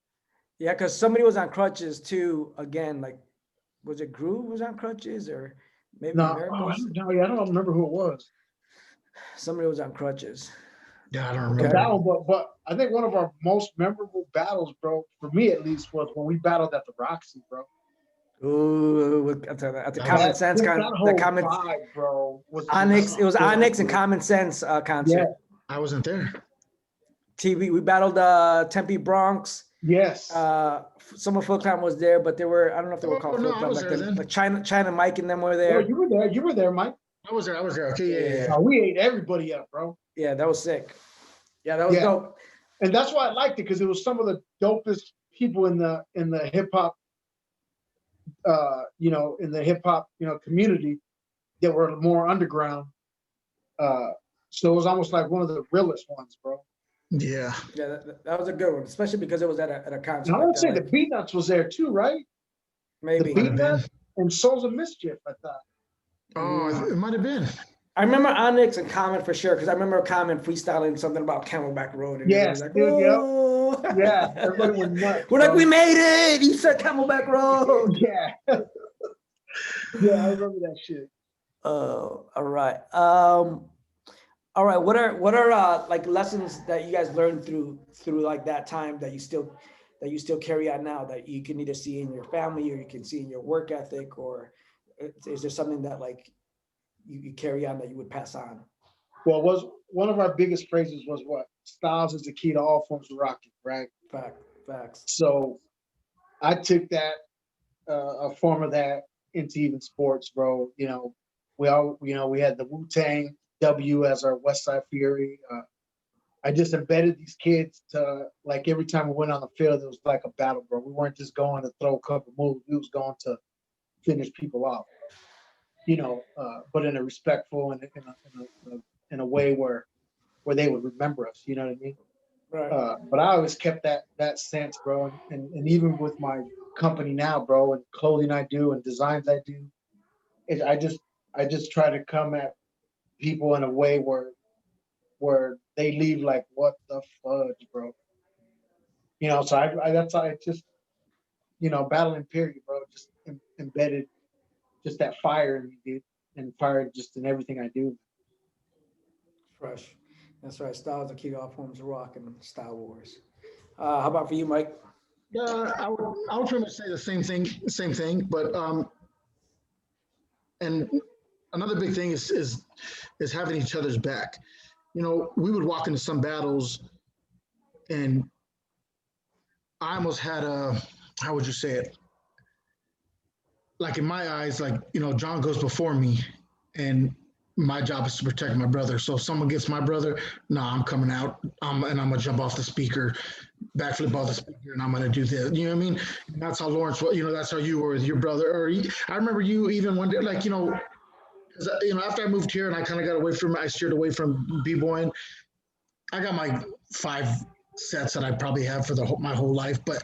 Yeah, because somebody was on crutches too. Again, like, was it Groove was on crutches or maybe No, Miracles? I don't remember who it was. Somebody was on crutches. Yeah, I don't Okay. remember. That one, but I think one of our most memorable battles, bro, for me at least, was when we battled at the Roxy, bro. Ooh, at the Common Sense that whole the Common vibe, bro. Onyx. It was Onyx and Common Sense concert. Yeah. I wasn't there. TV. We battled Tempe Bronx. Yes. Some of Foot Clan was there, but they were, I don't know if they were called no, Foot I Clan was back there then. then. Like China Mike and them were Oh, there. you were there. You were there, Mike. I was there. Okay, yeah. Oh, we ate everybody up, bro. Yeah, that was sick. Yeah, that was Yeah. dope. And that's why I liked it, because it was some of the dopest people in the hip hop, in the hip hop, community that were more underground. So it was almost like one of the realest ones, bro. Yeah. Yeah, that was a good one, especially because it was at a concert. And I like would that, say like, the Beat Nuts was there too, right? maybe. The Beat Nuts and Souls of Mischief, I thought. Oh, it might have been. I remember Onyx and Common for sure, because I remember Common freestyling something about Camelback Road. And Yes, everybody dude, was like, "Oh." Yeah, everybody went nuts. We're like, bro. we made it. He said Camelback Road. Yeah. Yeah, I remember that shit. Oh, all right. All right. What are like lessons that you guys learned through like that time that you still carry on now, that you can either see in your family or you can see in your work ethic, or is there something that like you carry on that you would pass on? Well, was one of our biggest phrases was what? Styles is the key to all forms of rocking, right? Facts. So I took that, a form of that into even sports, bro. We had the Wu-Tang W as our West Side Fury. I just embedded these kids to, like, every time we went on the field, it was like a battle, bro. We weren't just going to throw a couple moves. We was going to finish people off, but in a respectful and in a way where they would remember us. You know what I mean? Right. But I always kept that sense, bro. And even with my company now, bro, and clothing I do and designs I do, I just try to come at people in a way where they leave like, what the fudge, bro? You know, so I that's I just, you know, battling period, bro, just embedded just that fire in me, dude, and fire just in everything I do. Fresh. That's right. Styles the key off forms of rock and Star Wars. How about for you, Mike? I would pretty much say the same thing. But and another big thing is having each other's back. You know, we would walk into some battles, and I almost had a, how would you say it? Like in my eyes, like, you know, John goes before me, and my job is to protect my brother. So if someone gets my brother, nah, I'm coming out. And I'm gonna jump off the speaker, backflip off the speaker, and I'm gonna do this. You know what I mean? And that's how Lawrence, you know, that's how you were with your brother. I remember you even one day, like, you know, after I moved here and I kind of got away from, I steered away from b-boying. I got my 5 sets that I probably have for my whole life, but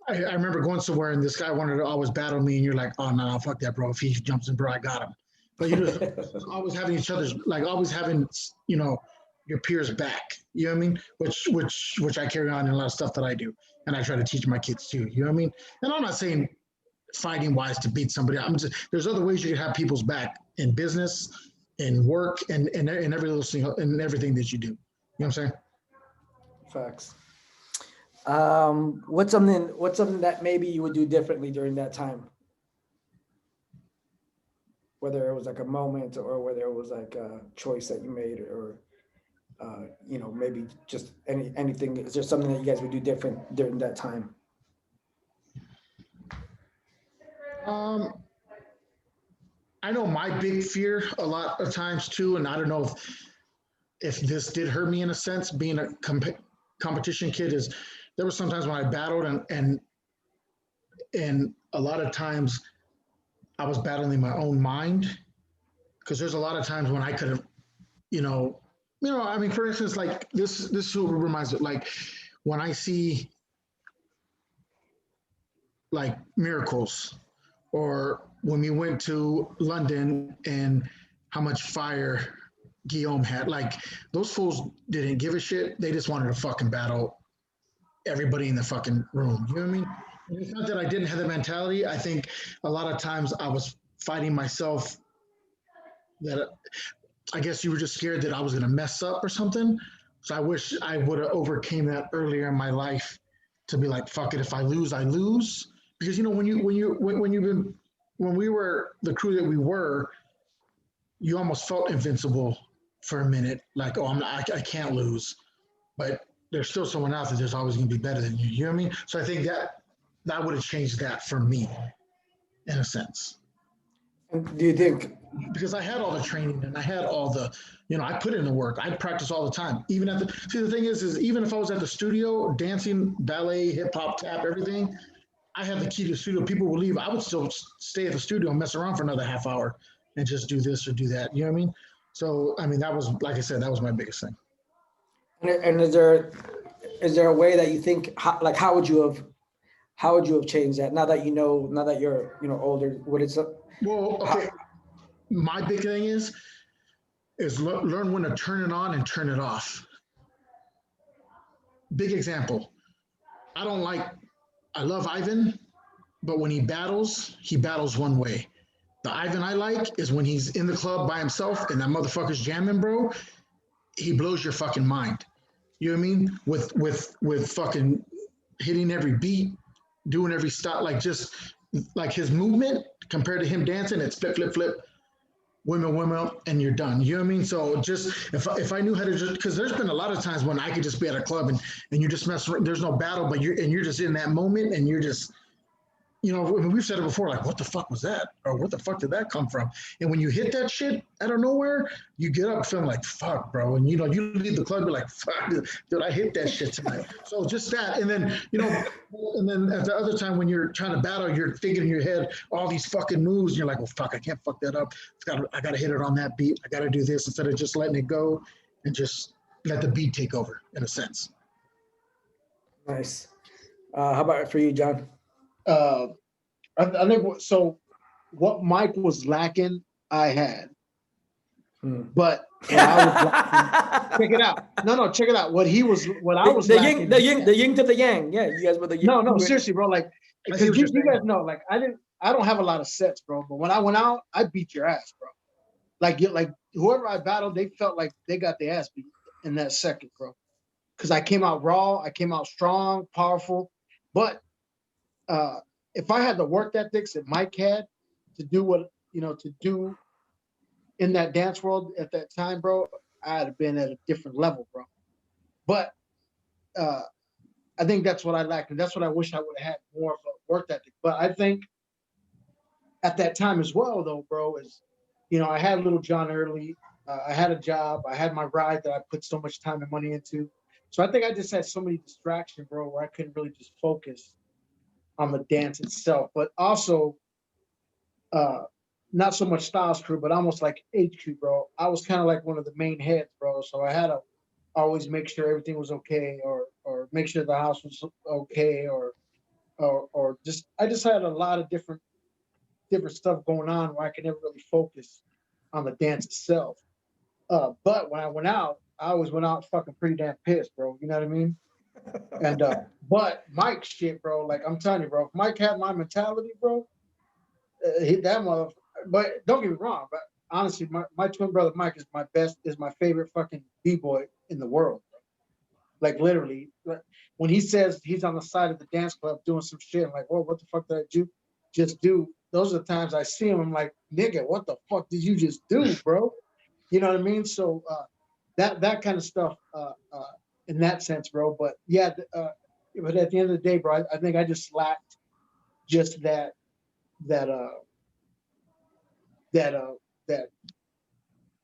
I remember going somewhere and this guy wanted to always battle me, and you're like, oh no, fuck that, bro. If he jumps in, bro, I got him. But you just always having each other's, like, always having, you know, your peers back. You know what I mean? Which I carry on in a lot of stuff that I do, and I try to teach my kids too. You know what I mean? And I'm not saying fighting wise to beat somebody. I'm just, there's other ways you can have people's back in business, in work, and every little thing, and everything that you do. You know what I'm saying? Facts. What's something that maybe you would do differently during that time? Whether it was like a moment or whether it was like a choice that you made, or you know, maybe just anything. Is there something that you guys would do different during that time? I know my big fear a lot of times too, and I don't know if this did hurt me in a sense, being a competition kid, is there were sometimes when I battled and a lot of times I was battling in my own mind, because there's a lot of times when I could have, you know, I mean, for instance, like this reminds me, like when I see like miracles, or when we went to London and how much fire Guillaume had, like those fools didn't give a shit. They just wanted to fucking battle everybody in the fucking room. You know what I mean? And it's not that I didn't have the mentality. I think a lot of times I was fighting myself, that I guess you were just scared that I was going to mess up or something. So I wish I would have overcame that earlier in my life, to be like, fuck it, if I lose, I lose. Because, you know, when we were the crew that we were, you almost felt invincible for a minute, like, oh, I can't lose. But there's still someone out there that's always going to be better than you. You know what I mean? So I think that would have changed that for me, in a sense. And do you think? Because I had all the training and I had all the, you know, I put in the work. I practice all the time. Even see, the thing is even if I was at the studio dancing, ballet, hip hop, tap, everything, I had the key to the studio. People would leave. I would still stay at the studio and mess around for another half hour and just do this or do that. You know what I mean? So, I mean, that was, like I said, that was my biggest thing. And is there a way that you think, how would you have changed that now that you're, you know, older? Well, okay. My big thing is learn when to turn it on and turn it off. Big example. I love Ivan, but when he battles one way. The Ivan I like is when he's in the club by himself and that motherfucker's jamming, bro. He blows your fucking mind. You know what I mean? With fucking hitting every beat, doing every stop, like just like his movement compared to him dancing, it's flip, flip, flip, women, and you're done. You know what I mean? So just if I knew how to, just because there's been a lot of times when I could just be at a club and you just mess around, there's no battle, but you're just in that moment and you're just, you know, we've said it before, like, what the fuck was that? Or what the fuck did that come from? And when you hit that shit out of nowhere, you get up feeling like, fuck, bro. And, you know, you leave the club, you're like, fuck, dude, I hit that shit tonight. So just that. And then, you know, and then at the other time when you're trying to battle, you're thinking in your head all these fucking moves. And you're like, well, fuck, I can't fuck that up. I got to hit it on that beat. I got to do this instead of just letting it go and just let the beat take over, in a sense. Nice. How about for you, John? I think so. What Mike was lacking, I had. But what I was lacking, check it out. No, check it out. What I was the lacking. yin, the yin, the yin to the yang. Yeah, you guys were the yin. No, seriously, bro. Like, I see because what you, you're you saying. guys know, like, I don't have a lot of sets, bro. But when I went out, I beat your ass, bro. Like whoever I battled, they felt like they got their ass beat in that second, bro. Because I came out raw, I came out strong, powerful. But if I had the work ethics that Mike had to do what to do in that dance world at that time, bro, I'd have been at a different level, bro. But I think that's what I lacked, and that's what I wish I would have had more of a work ethic. But I think at that time as well, though, bro, is I had Little John early. I had a job. I had my ride that I put so much time and money into. So I think I just had so many distractions, bro, where I couldn't really just focus on the dance itself. But also, not so much Styles Crew, but almost like HQ, bro. I was kind of like one of the main heads, bro. So I had to always make sure everything was okay, or make sure the house was okay, or just I just had a lot of different stuff going on where I could never really focus on the dance itself. But when I went out, I always went out fucking pretty damn pissed, bro. You know what I mean? And but Mike shit, bro. Like I'm telling you, bro. If Mike had my mentality, bro, that mother. But don't get me wrong. But honestly, my twin brother Mike is my favorite fucking b-boy in the world. Bro. Like literally, when he says he's on the side of the dance club doing some shit, I'm like, whoa, what the fuck did I just do? Those are the times I see him. I'm like, nigga, what the fuck did you just do, bro? You know what I mean? So that kind of stuff in that sense, bro. But yeah, but at the end of the day, bro, I think I just lacked just that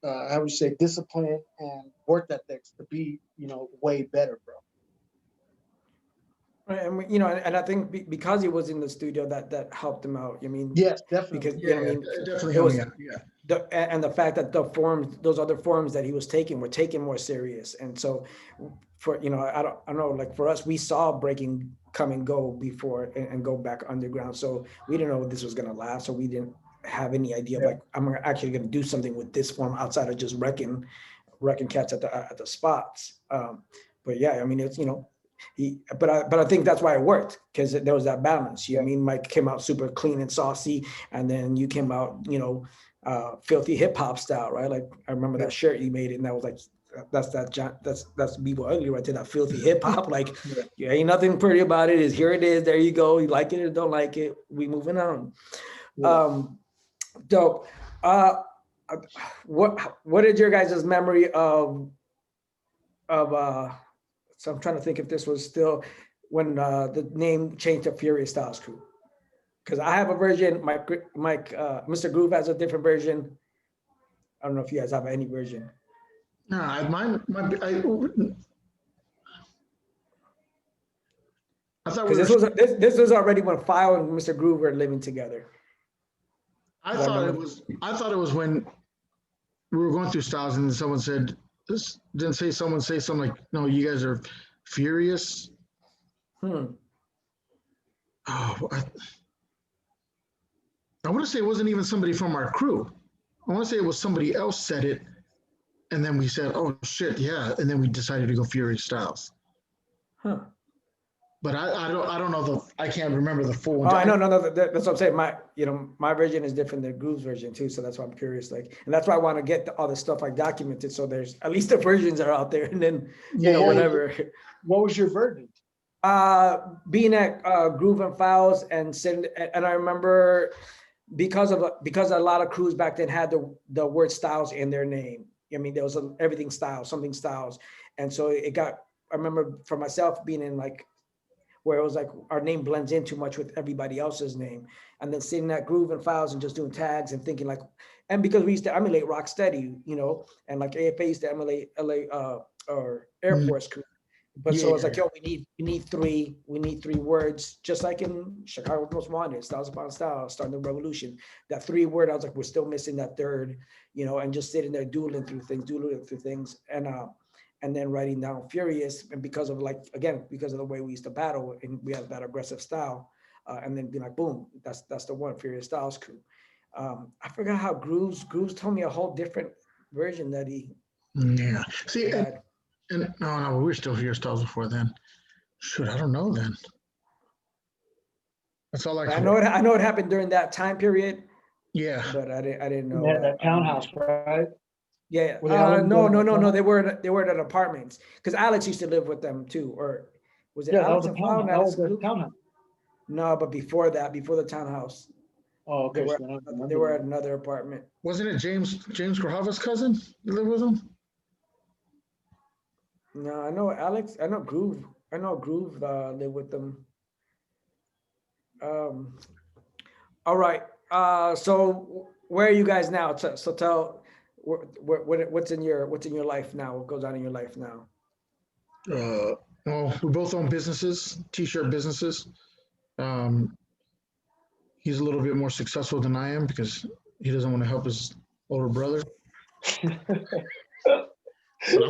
I would say discipline and work ethics to be way better, bro. Right, and and I think because he was in the studio, that helped him out. I mean, yes, definitely. Because Yeah, I mean, it definitely it helped was me out. Yeah. and the fact that those other forms that he was taking were taken more serious, and so for I don't know, like for us, we saw breaking come and go before and go back underground, so we didn't know this was gonna last, so we didn't have any idea of like I'm actually gonna do something with this form outside of just wrecking cats at the spots. But yeah, I mean it's but I think that's why it worked, because there was that balance. I mean, Mike came out super clean and saucy, and then you came out, filthy hip hop style, right? Like I remember that shirt you made, and that was like that's B-Boy Ugly right there, that filthy hip hop. Like, ain't nothing pretty about it. Here it is. There you go. You like it or don't like it. We moving on. Dope. What is your guys' memory of so I'm trying to think if this was still when the name changed to Furious Styles Crew, because I have a version. Mr. Groove has a different version. I don't know if you guys have any version. No, I thought Because this was already when File and Mr. Groove were living together. I thought it was when we were going through Styles and someone said, "This didn't say someone say something like, no, you guys are furious." Oh, I want to say it wasn't even somebody from our crew. I want to say it was somebody else said it, and then we said, "Oh shit, yeah," and then we decided to go Furious Styles. But I don't know I can't remember the full one. Oh, I know, no, that's what I'm saying. My version is different than Groove's version too, so that's why I'm curious. Like, and that's why I want to get all the stuff like documented, so there's at least the versions are out there, and then whatever. What was your version? Being at Groove and Fouls and sitting, and I remember because a lot of crews back then had the word Styles in their name. I mean, there was everything Styles, something Styles, and so it got. I remember for myself being in like, where it was like our name blends in too much with everybody else's name. And then sitting at Groove and Files and just doing tags and thinking like, and because we used to emulate Rocksteady, and like AFA used to emulate LA or Air Force crew. But so it's like, yo, we need three words, just like in Chicago's Most Wanted, Styles Upon Styles, Starting the Revolution. That 3-word, I was like, we're still missing that third, and just sitting there doodling through things. And then writing down Furious, and because of the way we used to battle, and we had that aggressive style, and then be like, boom, that's the one, Furious Styles Crew. I forgot how Grooves told me a whole different version that he Yeah. See, had. and no, we were still here stars before then. Shoot, I don't know then. That's all I I can. know it happened during that time period, Yeah. but I didn't know. They had that townhouse, right? Yeah. Were they all in No, the no, no, no. townhouse? They were at apartments because Alex used to live with them too, or was it Yeah, that Alex was a and Flau and townhouse. That Alex was and the Luke? townhouse. No, but before that, before the townhouse, Oh, they okay. were So I don't they remember were that. at another apartment. Wasn't it James Grahava's cousin that lived with him? No, I know Alex. I know Groove. I know Groove lived with them. Um, all right. So where are you guys now? So tell what's in your life now? What goes on in your life now? Well, we both own businesses, t-shirt businesses. Um, he's a little bit more successful than I am because he doesn't want to help his older brother. But I'm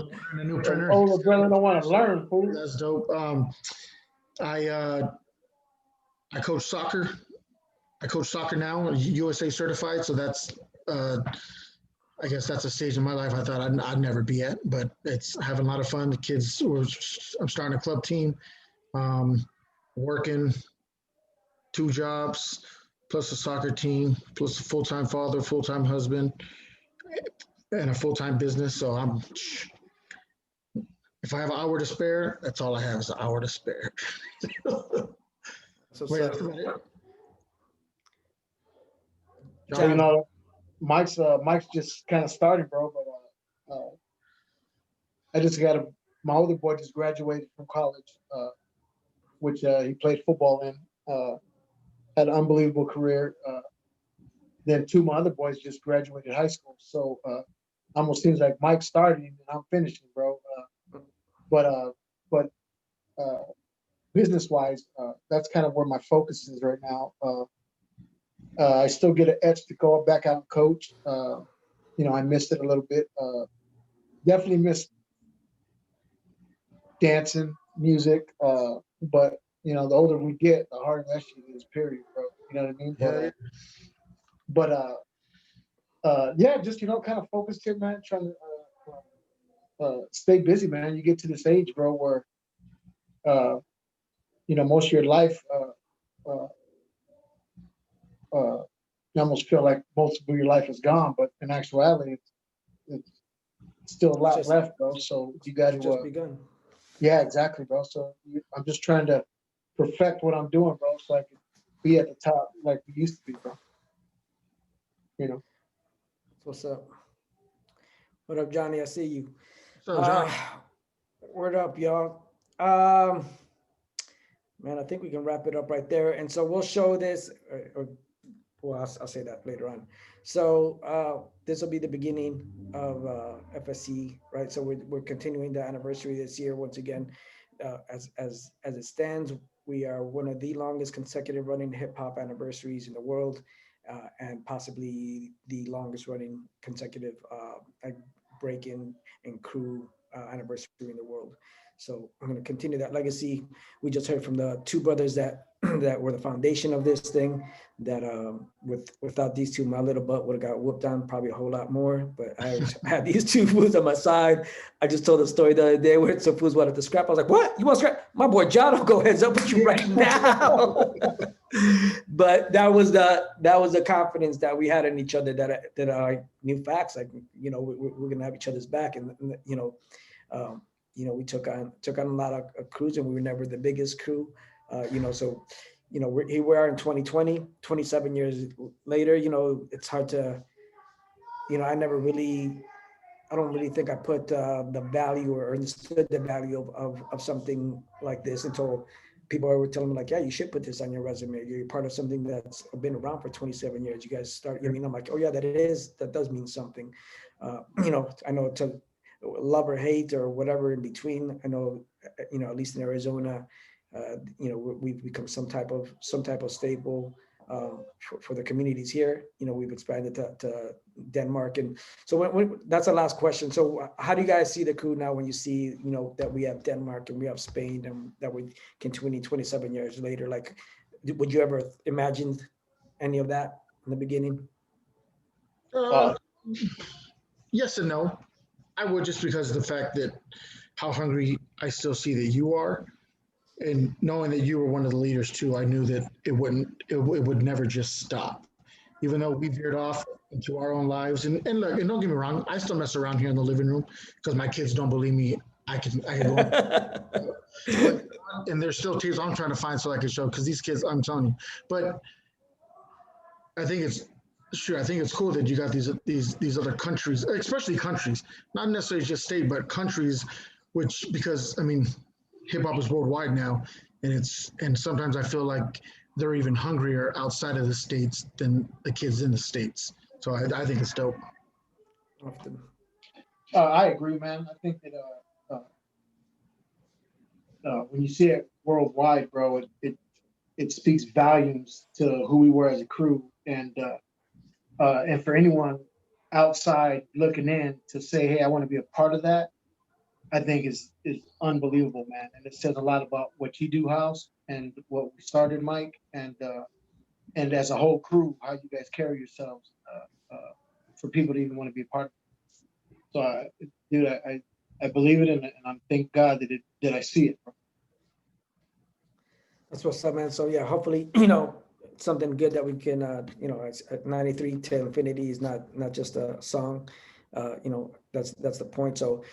ordering a new printer. Older brother don't want to learn, fool. That's dope. I coach soccer. I coach soccer now, USA certified. So that's I guess that's a stage in my life I thought I'd never be at, but it's having a lot of fun. The kids, I'm starting a club team, working 2 jobs, plus a soccer team, plus a full-time father, full-time husband, and a full-time business. So if I have an hour to spare, that's all I have is an hour to spare. So, Wait, that's about it. So, you know, Mike's just kind of starting, bro. But I just my older boy just graduated from college, which he played football in. Had an unbelievable career. Then 2 of my other boys just graduated high school. So almost seems like Mike's starting and I'm finishing, bro. But business wise, that's kind of where my focus is right now. I still get an itch to go back out and coach. You know, I missed it a little bit. Definitely missed dancing, music. But you know, the older we get, the harder that shit is. Period, bro. You know what I mean? Yeah. Yeah, just kind of focused here, man. Trying to stay busy, man. You get to this age, bro, where most of your life, you almost feel like most of your life is gone, but in actuality, it's still a lot left, bro. So you got to just begun. Yeah, exactly, bro. So I'm just trying to perfect what I'm doing, bro, so I can be at the top like we used to be, bro. You know. What's up? What up, Johnny? I see you. So, Johnny, Word up, y'all. Man, I think we can wrap it up right there. And so we'll show this, well, I'll say that later on. So this will be the beginning of FSC, right? So we're continuing the anniversary this year. Once again, as it stands, we are one of the longest consecutive running hip hop anniversaries in the world, and possibly the longest running consecutive break-in and crew anniversary in the world. So I'm going to continue that legacy. We just heard from the 2 brothers that that were the foundation of this thing. That without these 2, my little butt would have got whooped on probably a whole lot more. But I had these 2 fools on my side. I just told the story the other day where some fools wanted to scrap. I was like, "What? You want to scrap? My boy John will go heads up with you right now." But that was the confidence that we had in each other, that I knew facts, like, we're gonna have each other's back, and we took on a lot of crews, and we were never the biggest crew, so here we are in 2020, 27 years later. It's hard to, I don't really think I put the value or understood the value of something like this until people were telling me, like, yeah, you should put this on your resume. You're part of something that's been around for 27 years. You guys start, I'm like, oh yeah, that does mean something. I know, to love or hate or whatever in between. I know, at least in Arizona, we've become some type of staple for the communities here. We've expanded to Denmark, and so when that's the last question. So how do you guys see the crew now when you see that we have Denmark and we have Spain, and that we continue 27 years later? Like, would you ever imagine any of that in the beginning? uh, yes and no. I would, just because of the fact that how hungry I still see that you are. And knowing that you were one of the leaders too, I knew that it would never just stop. Even though we veered off into our own lives. And look, and don't get me wrong, I still mess around here in the living room because my kids don't believe me. I can go. But, and there's still tears I'm trying to find so I can show, because these kids, I'm telling you. But I think it's sure. I think it's cool that you got these other countries, especially countries, not necessarily just state, but countries, which, because I mean, hip hop is worldwide now, and sometimes I feel like they're even hungrier outside of the states than the kids in the states. So I think it's dope. Often. I agree, man. I think that when you see it worldwide, bro, it speaks volumes to who we were as a crew, and for anyone outside looking in to say, "Hey, I want to be a part of that," I think is unbelievable, man. And it says a lot about what you do, House, and what we started, Mike, and as a whole crew, how you guys carry yourselves for people to even want to be a part of it. So, dude, I believe it, and I'm thank God that I see it, bro. That's what's up, man. So yeah, hopefully, something good that we can, it's at 93 to Infinity is not just a song. That's the point. So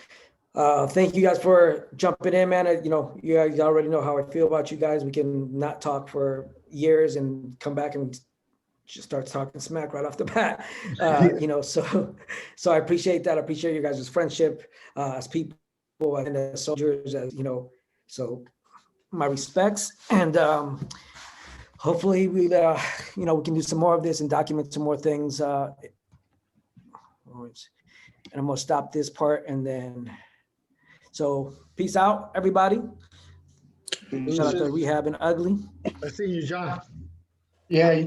thank you guys for jumping in, man. You guys already know how I feel about you guys. We can not talk for years and come back and just start talking smack right off the bat. So I appreciate that. I appreciate you guys' friendship as people and as soldiers, so my respects. And hopefully we can do some more of this and document some more things. And I'm gonna stop this part, and then, so peace out, everybody. Shout out to Rehab and Ugly. I see you, John. Yeah, you